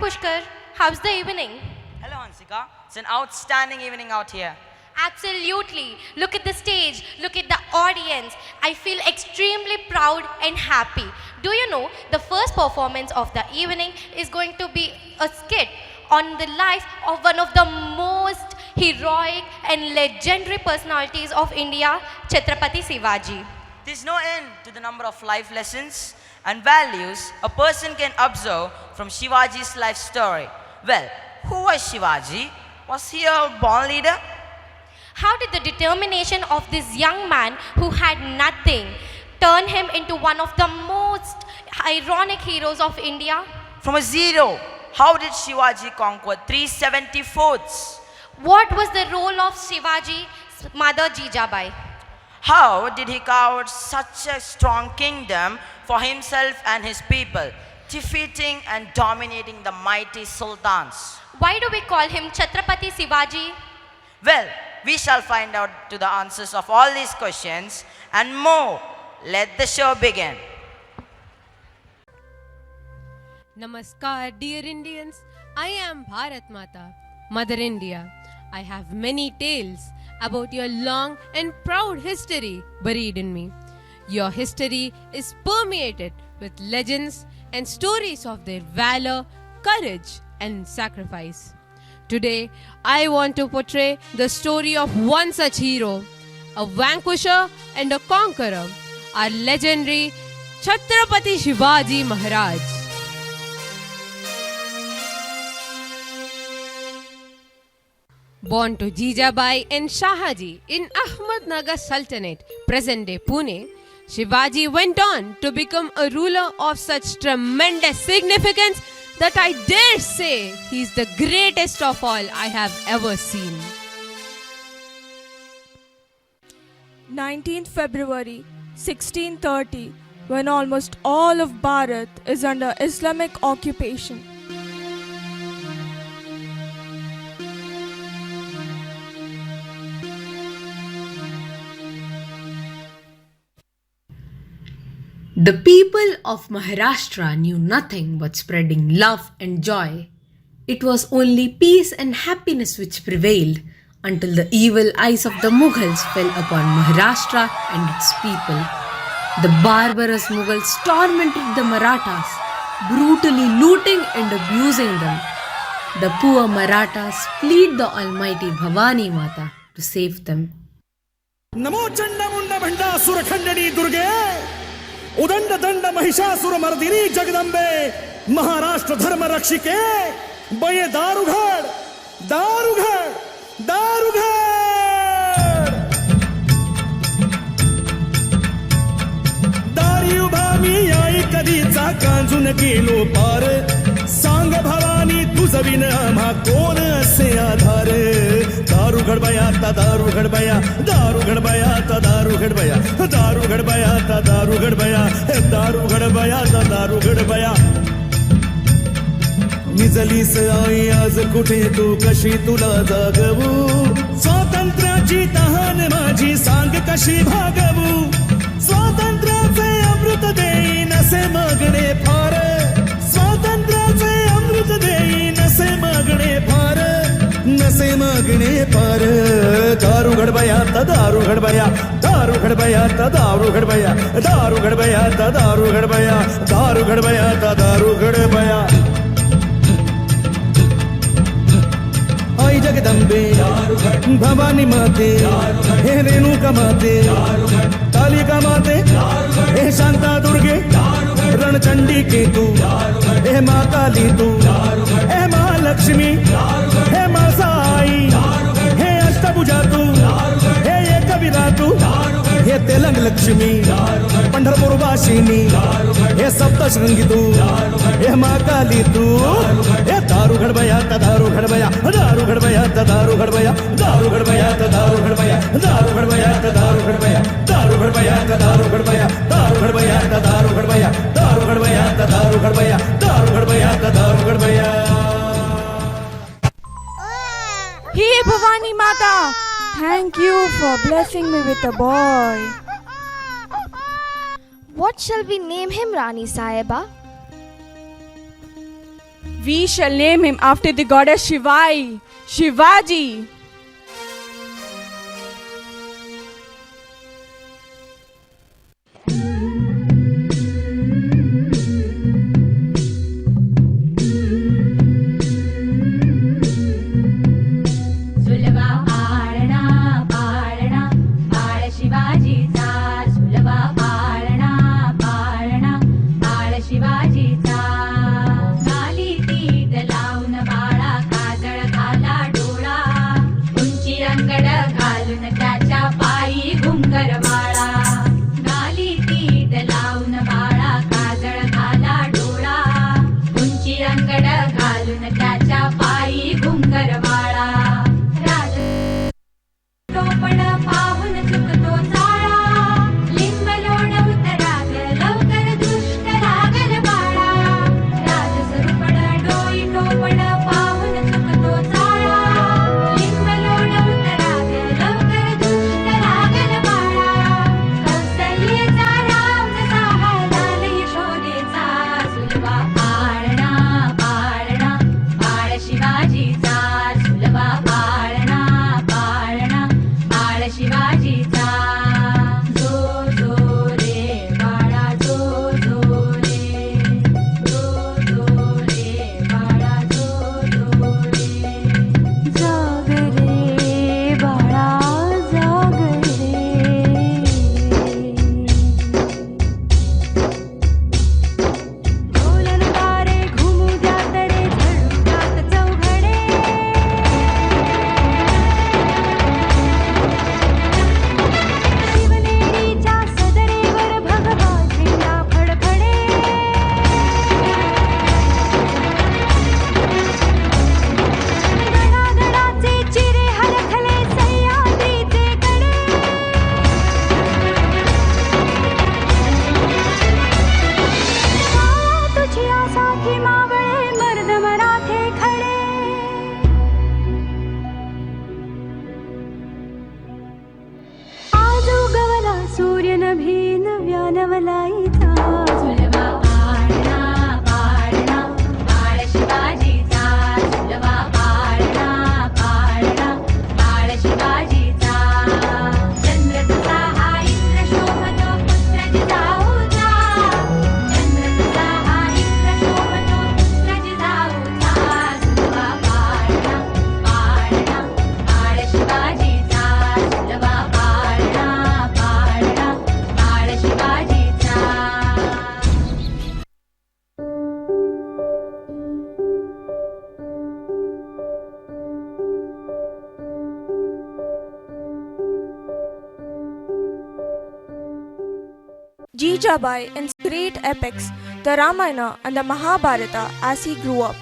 Pushkar. How's the evening? Hello, Hansika. It's an outstanding evening out here. Absolutely. Look at the stage. Look at the audience. I feel extremely proud and happy. Do you know the first performance of the evening is going to be a skit on the life of one of the most heroic and legendary personalities of India, Chatrapathi Shivaji. There's no end to the number of life lessons and values a person can observe from Shivaji's life story. Well, who was Shivaji? Was he a born leader? How did the determination of this young man who had nothing turn him into one of the most ironic heroes of India? From a zero, how did Shivaji conquer 370 forts? What was the role of Shivaji's mother Jijabai? How did he carve out such a strong kingdom for himself and his people, defeating and dominating the mighty sultans? Why do we call him Chatrapathi Shivaji? Well, we shall find out to the answers of all these questions and more. Let the show begin. Namaskar, dear Indians. I am Bharat Mata, Mother India. I have many tales about your long and proud history buried in me. Your history is permeated with legends and stories of their valor, courage, and sacrifice. Today, I want to portray the story of one such hero, a vanquisher and a conqueror, our legendary Chhatrapati Shivaji Maharaj. Born to Jijabai and Shahaji in Ahmednagar Sultanate, present-day Pune, Shivaji went on to become a ruler of such tremendous significance that I dare say he is the greatest of all I have ever seen. 19th February 1630, when almost all of Bharat is under Islamic occupation. The people of Maharashtra knew nothing but spreading love and joy. It was only peace and happiness which prevailed until the evil eyes of the Mughals fell upon Maharashtra and its people. The barbarous Mughals tormented the Marathas, brutally looting and abusing them. The poor Marathas plead the Almighty Bhavani Mata to save them. नमो चंडमुंड भंडा सुरखंडनी दुर्गे उदंड दंड महिषासुर मर्दिनी जगदंबे महाराष्ट्र धर्म रक्षिके बये दारुघड़ दारुघड़ दारुघड़ दारी उभामी आई कधीचा कांजून गेलो पार सांग भवानी तुझ win आम्हा कोण असे आधार दारू घडबया ता दारू घडबया दारू घडबया ता दारू घडबया दारू घडबया ता दारू घडबया दारू घडबया ता दारू घडबया निजलीस आई आज कुठे तू कशी तुला जागवू स्वातंत्र्याची तहान माझी सांग कशी भागवू स्वातंत्र्याचे अमृत देई नसे मागणे फार स्वातंत्र्याचे अमृत देई नसे मागणे फार नसे मागणे फार दारू घडबया ता दारू घडबया दारू घडबया ता दारू घडबया दारू घडबया ता दारू घडबया दारू घडबया ता दारू घडबया आई जगदंबे भवानी माते हे रेणुका माते कालिका माते हे शांता दुर्गे रणचंडी के तू हे माँ काली तू हे माँ लक्ष्मी हे माँ साई हे अष्टभुजा तू हे कविरा तू हे तेलंग लक्ष्मी पंढरपूर वासिनी हे सप्तशृंगी तू हे माँ काली तू हे दारू घडबया ता दारू घडबया दारू घडबया ता दारू घडबया दारू घडबया ता दारू घडबया दारू घडबया ता दारू घडबया दारू घडबया ता दारू घडबया दारू घडबया ता दारू घडबया दारू घडबया ता दारू घडबया दारू घडबया ता दारू घडबया Hey Bhavani Mata, thank you for blessing me with a boy. What shall we name him, Rani Sahiba? We shall name him after the goddess Shivaji. Shivaji. Jijabai in great epics, the Ramayana and the Mahabharata as he grew up.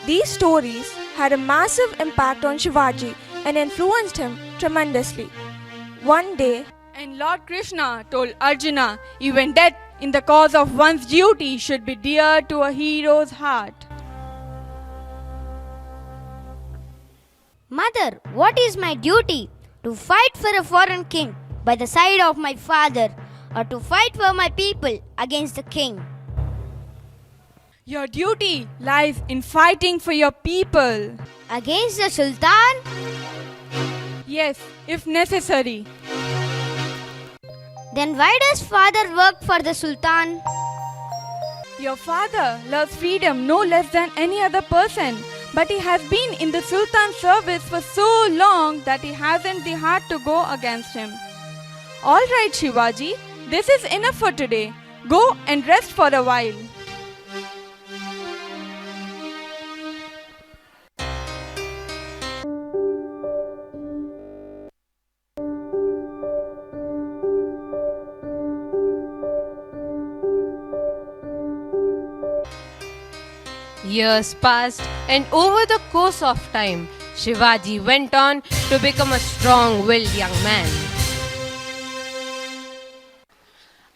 These stories had a massive impact on Shivaji and influenced him tremendously. One day, and Lord Krishna told Arjuna, even death in the cause of one's duty should be dear to a hero's heart. Mother, what is my duty? To fight for a foreign king by the side of my father, or to fight for my people against the king? Your duty lies in fighting for your people. Against the Sultan? Yes, if necessary. Then why does father work for the Sultan? Your father loves freedom no less than any other person, but he has been in the Sultan's service for so long that he hasn't the heart to go against him. All right, Shivaji, this is enough for today. Go and rest for a while. Years passed, and over the course of time, Shivaji went on to become a strong-willed young man.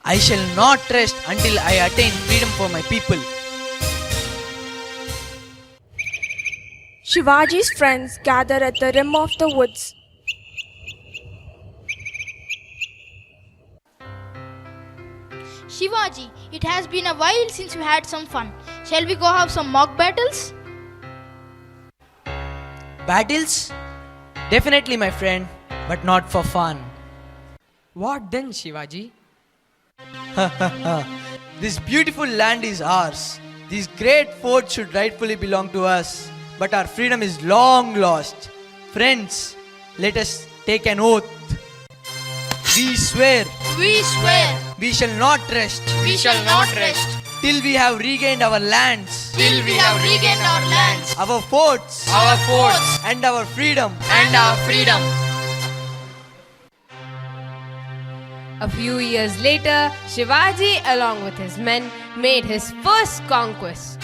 I shall not rest until I attain freedom for my people. Shivaji's friends gather at the rim of the woods. Shivaji, it has been a while since we had some fun. Shall we go have some mock battles? Battles? Definitely, my friend, but not for fun. What then, Shivaji? This beautiful land is ours. These great forts should rightfully belong to us. But our freedom is long lost. Friends, let us take an oath. We swear We swear we shall not rest we shall not rest till we have regained our lands, till we have regained our lands, our forts, our forts, and our freedom. and our freedom. A few years later, Shivaji, along with his men, made his first conquest.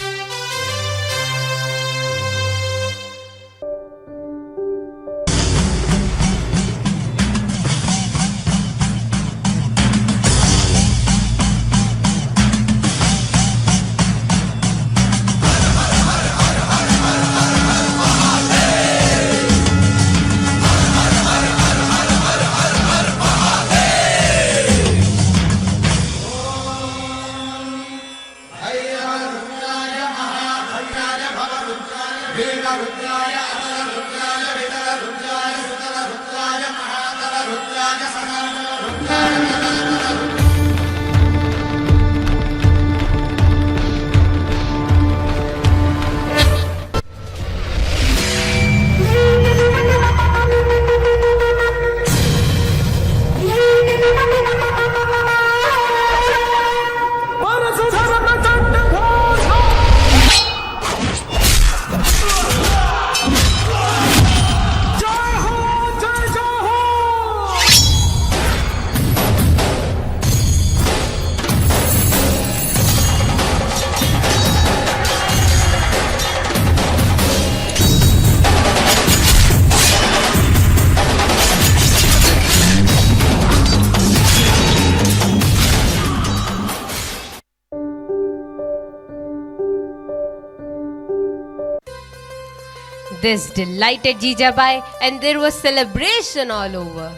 This delighted Jijabai, and there was celebration all over.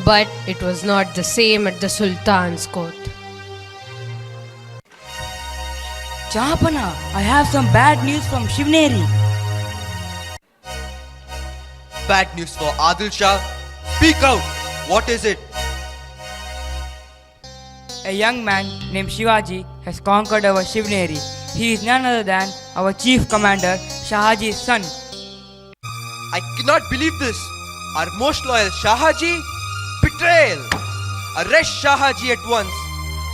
But it was not the same at the Sultan's court. Jahapana, I have some bad news from Shivneri. Bad news for Adil Shah. Speak out. What is it? A young man named Shivaji has conquered our Shivneri. He is none other than our chief commander, Shahaji's son. I cannot believe this. Our most loyal Shahaji? Betrayal! Arrest Shahaji at once.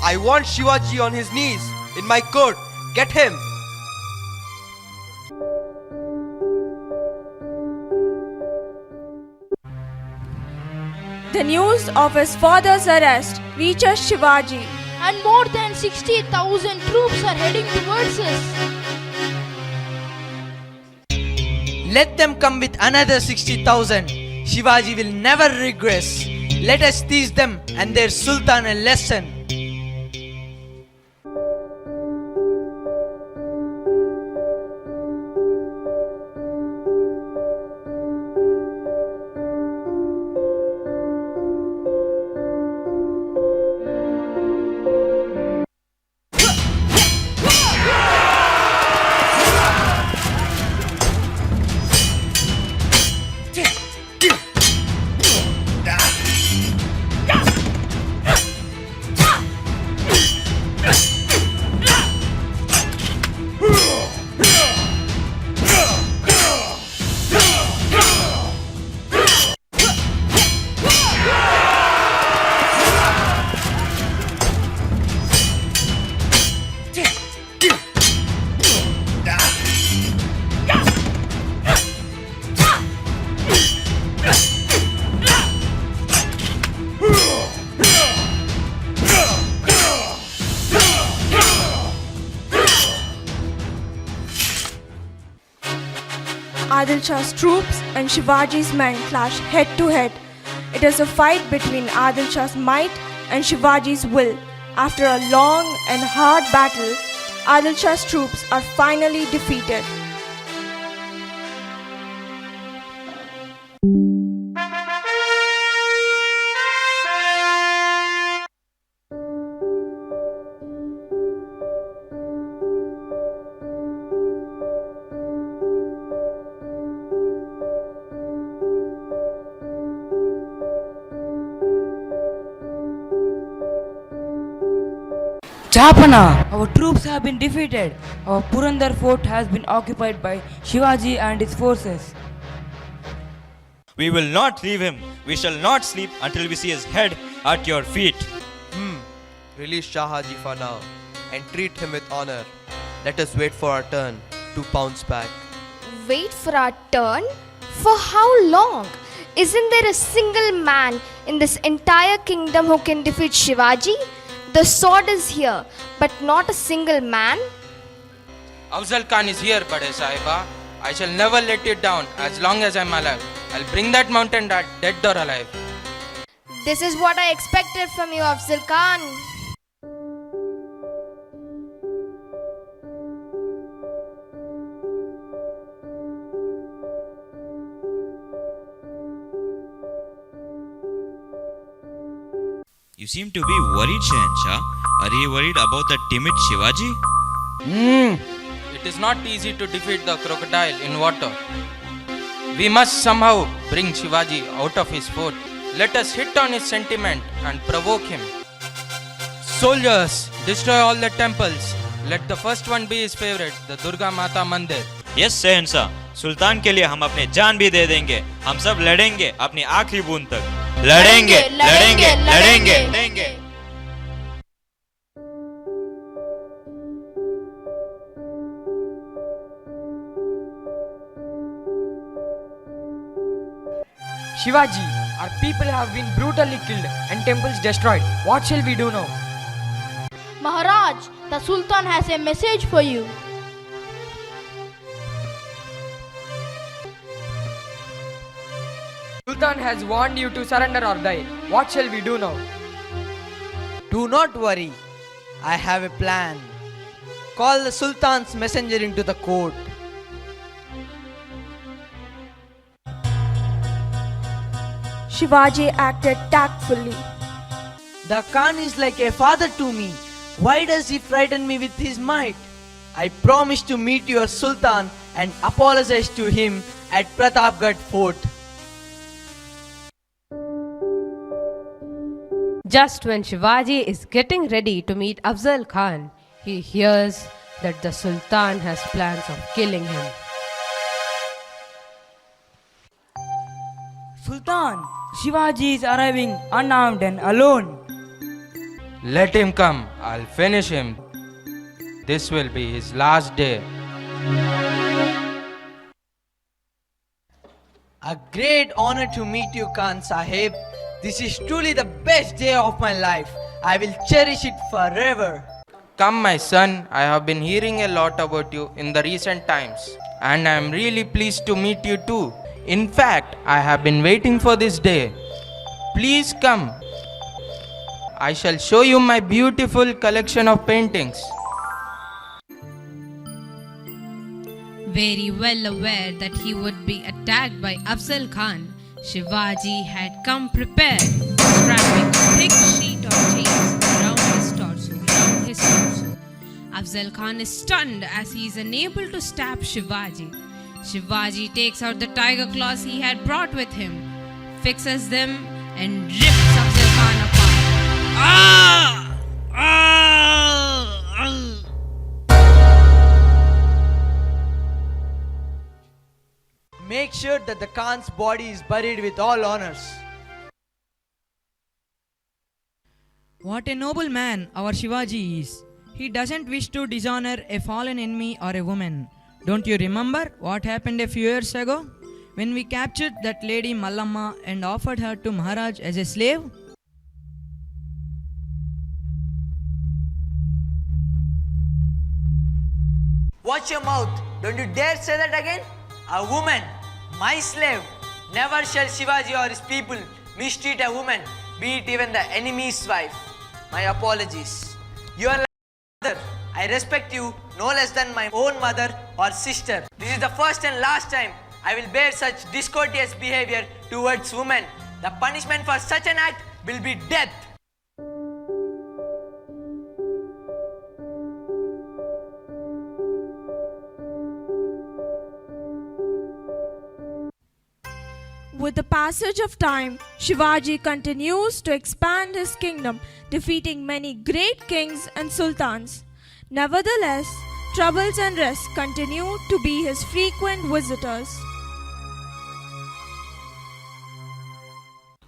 I want Shivaji on his knees in my court. Get him. The news of his father's arrest reaches Shivaji. And more than 60,000 troops are heading towards us. Let them come with another 60,000. Shivaji will never regress. Let us teach them and their Sultan a lesson. Adil Shah's troops and Shivaji's men clash head to head. It is a fight between Adil Shah's might and Shivaji's will. After a long and hard battle, Adil Shah's troops are finally defeated. Chapana! Our troops have been defeated. Our Purandar fort has been occupied by Shivaji and his forces. We will not leave him. We shall not sleep until we see his head at your feet. Release Shahaji for now and treat him with honor. Let us wait for our turn to pounce back. Wait for our turn? For how long? Isn't there a single man in this entire kingdom who can defeat Shivaji? The sword is here, but not a single man. Afzal Khan is here, Bade Sahiba. I shall never let you down as long as I'm alive. I'll bring that mountain rat dead or alive. This is what I expected from you, Afzal Khan. You seem to be worried, Shahanshah. Are you worried about the timid Shivaji? It is not easy to defeat the crocodile in water. We must somehow bring Shivaji out of his fort. Let us hit on his sentiment and provoke him. Soldiers, destroy all the temples. Let the first one be his favorite, the Durga Mata Mandir. Yes, Shahanshah. सुल्तान के लिए हम अपने जान भी दे देंगे. हम सब लड़ेंगे अपनी आखिरी बूंद तक. लड़ेंगे, लड़ेंगे, लड़ेंगे, लड़ेंगे. Shivaji, our people have been brutally killed and temples destroyed. What shall we do now? Maharaj, the Sultan has a message for you. Sultan has warned you to surrender or die. What shall we do now? Do not worry. I have a plan. Call the Sultan's messenger into the court. Shivaji acted tactfully. The Khan is like a father to me. Why does he frighten me with his might? I promise to meet your Sultan and apologize to him at Pratapgarh fort. Just when Shivaji is getting ready to meet Afzal Khan, he hears that the Sultan has plans of killing him. Sultan, Shivaji is arriving unarmed and alone. Let him come. I'll finish him. This will be his last day. A great honor to meet you, Khan Sahib. This is truly the best day of my life. I will cherish it forever. Come, my son. I have been hearing a lot about you in the recent times, and I am really pleased to meet you too. In fact, I have been waiting for this day. Please come. I shall show you my beautiful collection of paintings. Very well aware that he would be attacked by Afzal Khan, Shivaji had come prepared, strapping a thick sheet of chains around his torso. Afzal Khan is stunned as he is unable to stab Shivaji. Shivaji takes out the tiger claws he had brought with him, fixes them and rips Afzal Khan apart. Make sure that the Khan's body is buried with all honors. What a noble man our Shivaji is. He doesn't wish to dishonor a fallen enemy or a woman. Don't you remember what happened a few years ago when we captured that lady Mallamma and offered her to Maharaj as a slave? Watch your mouth. Don't you dare say that again. A woman, my slave. Never shall Shivaji or his people mistreat a woman, be it even the enemy's wife. My apologies. You are like my mother. I respect you no less than my own mother or sister. This is the first and last time I will bear such discourteous behavior towards women. The punishment for such an act will be death. With the passage of time, Shivaji continues to expand his kingdom, defeating many great kings and sultans. Nevertheless, troubles and risks continue to be his frequent visitors.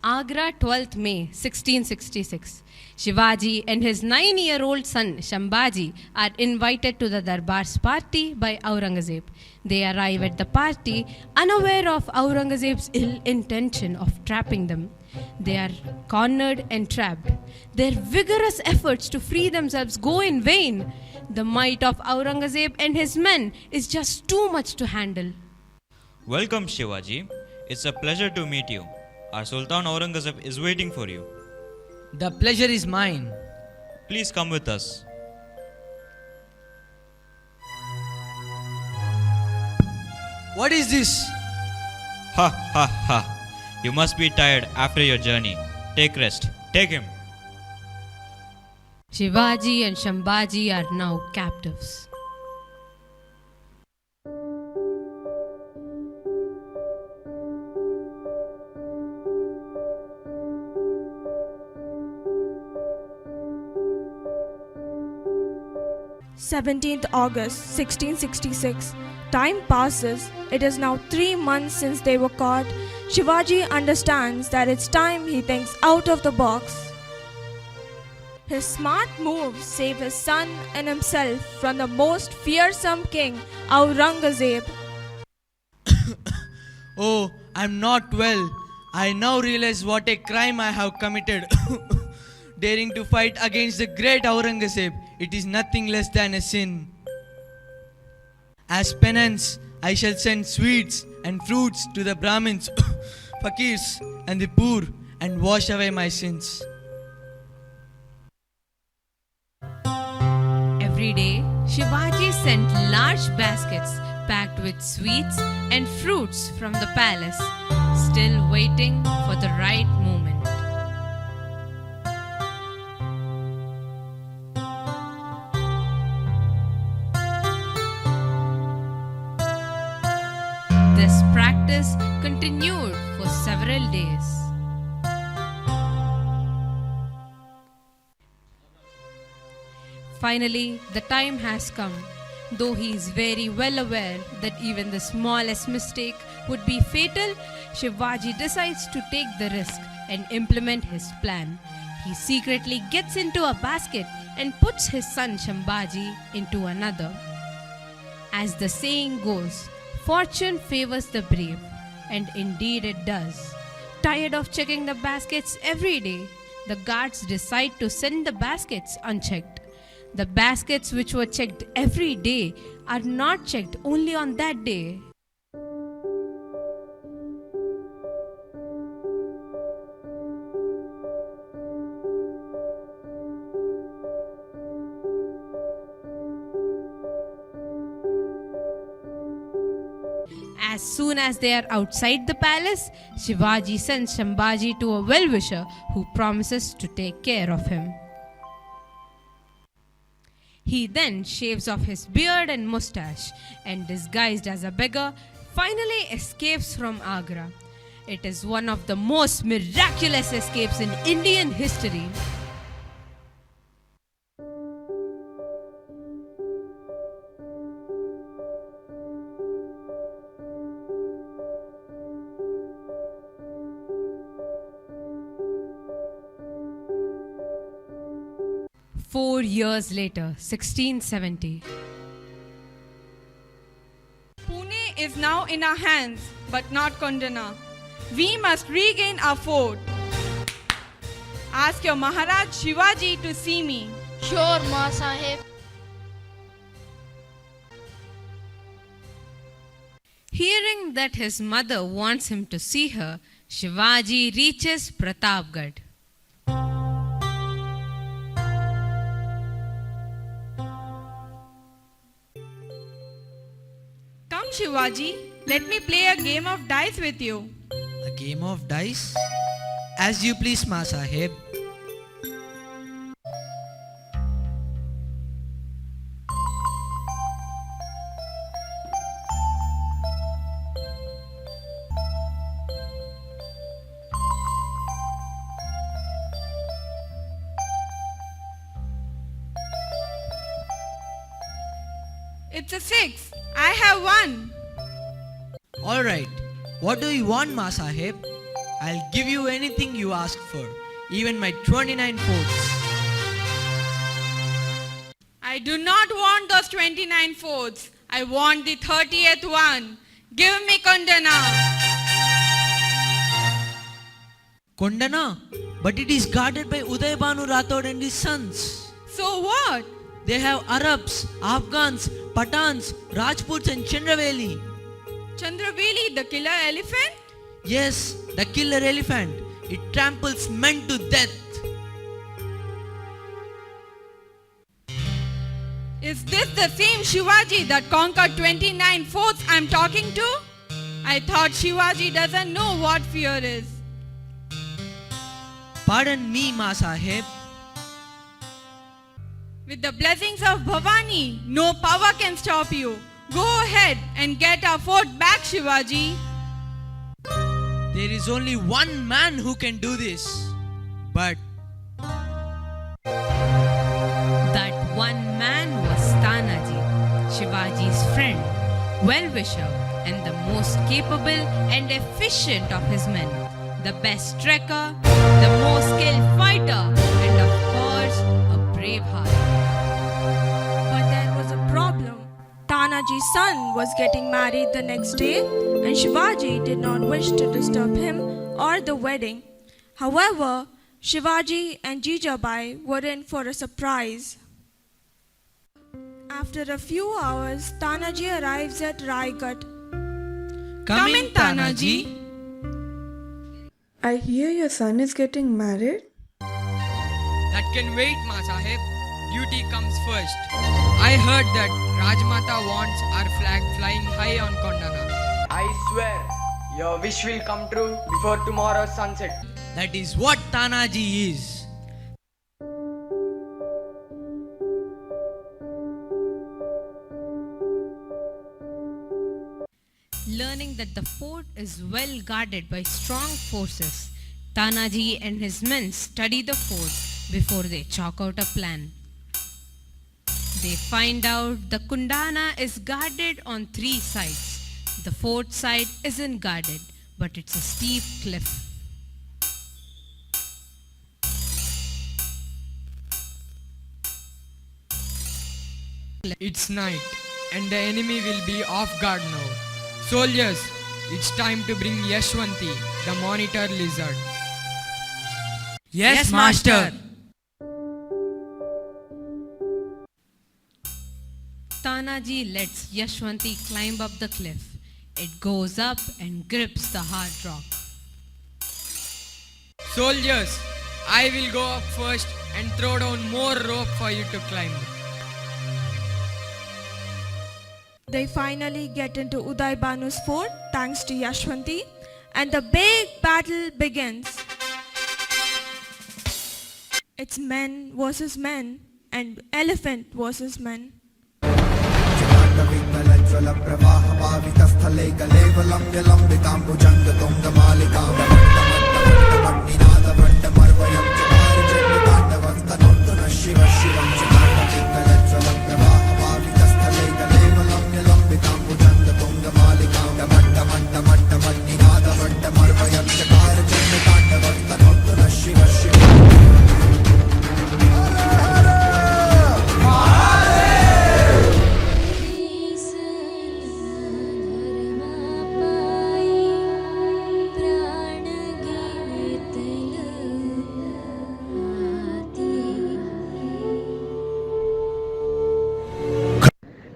Agra, 12th May 1666. Shivaji and his 9-year-old son Shivaji are invited to the Darbar's party by Aurangzeb. They arrive at the party unaware of Aurangzeb's ill intention of trapping them. They are cornered and trapped. Their vigorous efforts to free themselves go in vain. The might of Aurangzeb and his men is just too much to handle. Welcome, Shivaji. It's a pleasure to meet you. Our Sultan Aurangzeb is waiting for you. The pleasure is mine. Please come with us. What is this? Ha ha ha. You must be tired after your journey. Take rest. Take him. Shivaji and Shivaji are now captives. August 1666. Time passes. It is now 3 months since they were caught. Shivaji understands that it's time he thinks out of the box. His smart moves save his son and himself from the most fearsome king, Aurangzeb. Oh, I'm not well. I now realize what a crime I have committed. Daring to fight against the great Aurangzeb, it is nothing less than a sin. As penance, I shall send sweets and fruits to the Brahmins, fakirs and the poor and wash away my sins. Every day, Shivaji sent large baskets packed with sweets and fruits from the palace, still waiting for the right moment. This practice continued for several days. Finally, the time has come. Though he is very well aware that even the smallest mistake would be fatal, Shivaji decides to take the risk and implement his plan. He secretly gets into a basket and puts his son Shivaji into another. As the saying goes, fortune favors the brave, and indeed it does. Tired of checking the baskets every day, the guards decide to send the baskets unchecked. The baskets which were checked every day are not checked only on that day. As soon as they are outside the palace, Shivaji sends Shivaji to a well-wisher who promises to take care of him. He then shaves off his beard and mustache and, disguised as a beggar, finally escapes from Agra. It is one of the most miraculous escapes in Indian history. Four years later, 1670. Pune is now in our hands, but not Kondana. We must regain our fort. Ask your Maharaj Shivaji to see me. Sure, Ma Sahib. Hearing that his mother wants him to see her, Shivaji reaches Pratapgarh. Come, Shivaji, let me play a game of dice with you. A game of dice? As you please, Ma Sahib. It's a 6. I have 1. Alright, what do you want, Ma Sahib? I'll give you anything you ask for, even my 29 fourths. I do not want those 29 fourths. I want the 30th one. Give me Kondana. Kondana? But it is guarded by Udaybanu Rathod and his sons. So what? They have Arabs, Afghans, Pathans, Rajputs and Chandraveli. Chandraveli, the killer elephant? Yes, the killer elephant. It tramples men to death. Is this the same Shivaji that conquered 29 forts I'm talking to? I thought Shivaji doesn't know what fear is. Pardon me, Ma Sahib. With the blessings of Bhavani, no power can stop you. Go ahead and get our fort back, Shivaji. There is only one man who can do this. But that one man was Tanaji, Shivaji's friend, well-wisher, and the most capable and efficient of his men. The best trekker, the most skilled fighter, and of course, a brave heart. But there was a problem. Tanaji's son was getting married the next day, and Shivaji did not wish to disturb him or the wedding. However, Shivaji and Jijabai were in for a surprise. After a few hours, Tanaji arrives at Raigad. Come in, Tanaji. I hear your son is getting married. That can wait, Ma Sahib. Duty comes first. I heard that Rajmata wants our flag flying high on Kondana. I swear, your wish will come true before tomorrow's sunset. that is what Tanaji is. Learning that the fort is well guarded by strong forces, Tanaji and his men study the fort before they chalk out a plan. They find out the Kondana is guarded on 3 sides. The fort side isn't guarded, but it's a steep cliff. It's night, and the enemy will be off guard now. Soldiers, it's time to bring Yashwanti, the monitor lizard. Yes, Master. Tanaji lets Yashwanti climb up the cliff. It goes up and grips the hard rock. Soldiers, I will go up first and throw down more rope for you to climb. They finally get into Udaybanu's fort thanks to Yashwanti, and the big battle begins. It's men versus men and elephant versus men.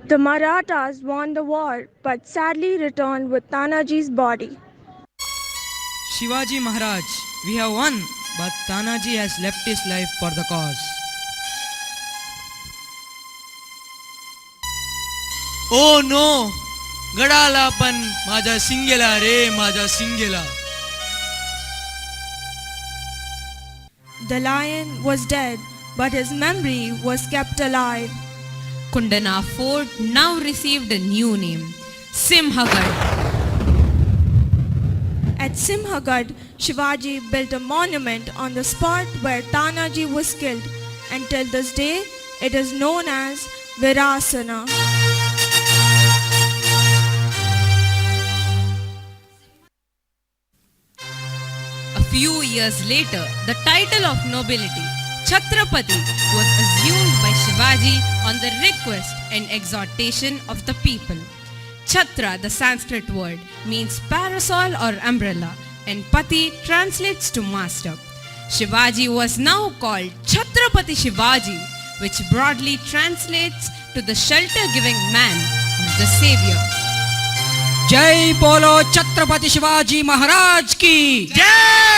The Marathas won the war but sadly returned with Tanaji's body. Shivaji Maharaj, we have won, but Tanaji has left his life for the cause. ओ नो गडाला पण माझा सिंगेला रे माझा सिंगेला. The lion was dead, but his memory was kept alive. Kondana fort now received a new name, Simhagad. At Simhagad, Shivaji built a monument on the spot where Tanaji was killed, and till this day it is known as Virasana. A few years later, the title of nobility, Chatrapathi, was assumed by Shivaji on the request and exhortation of the people. Chhatra, the Sanskrit word, means parasol or umbrella, and Pati translates to master. Shivaji was now called Chatrapathi Shivaji, which broadly translates to the shelter-giving man or the savior. Jai Bolo Chatrapathi Shivaji Maharaj ki Jai!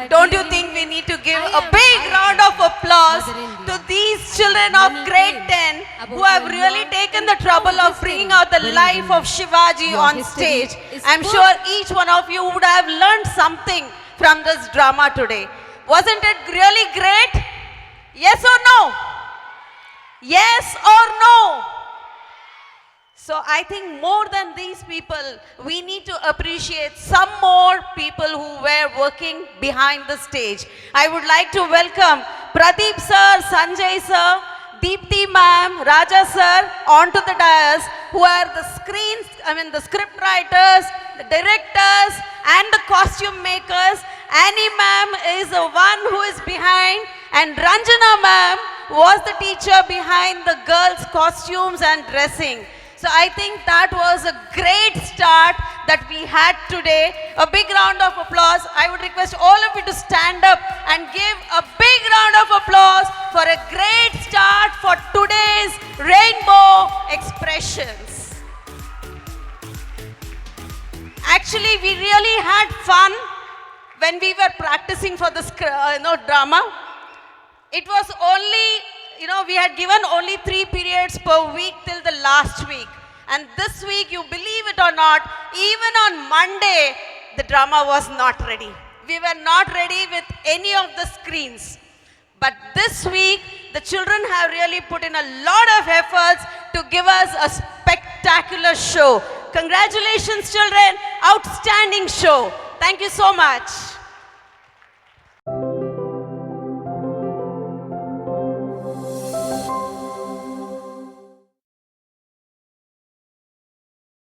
Don't you think we need to give a big round of applause to these children of grade 10 who have really taken the trouble of bringing out the life of Shivaji on stage? I'm sure each one of you would have learned something from this drama today. Wasn't it really great? Yes or no? Yes or no? So I think more than these people, we need to appreciate some more people who were working behind the stage. I would like to welcome Pradeep sir, Sanjay sir, Deepthi ma'am, Raja sir onto the dais, who are the the script writers, the directors and the costume makers. Annie ma'am is the one who is behind, and Ranjana ma'am was the teacher behind the girls' costumes and dressing. So I think that was a great start that we had today. A big round of applause. I would request all of you to stand up and give a big round of applause for a great start for today's rainbow expressions. Actually, we really had fun when we were practicing for this drama. It was only, we had given only 3 periods per week till the last week. And this week, you believe it or not, even on Monday, the drama was not ready. We were not ready with any of the screens. But this week, the children have really put in a lot of efforts to give us a spectacular show. Congratulations, children. Outstanding show. Thank you so much.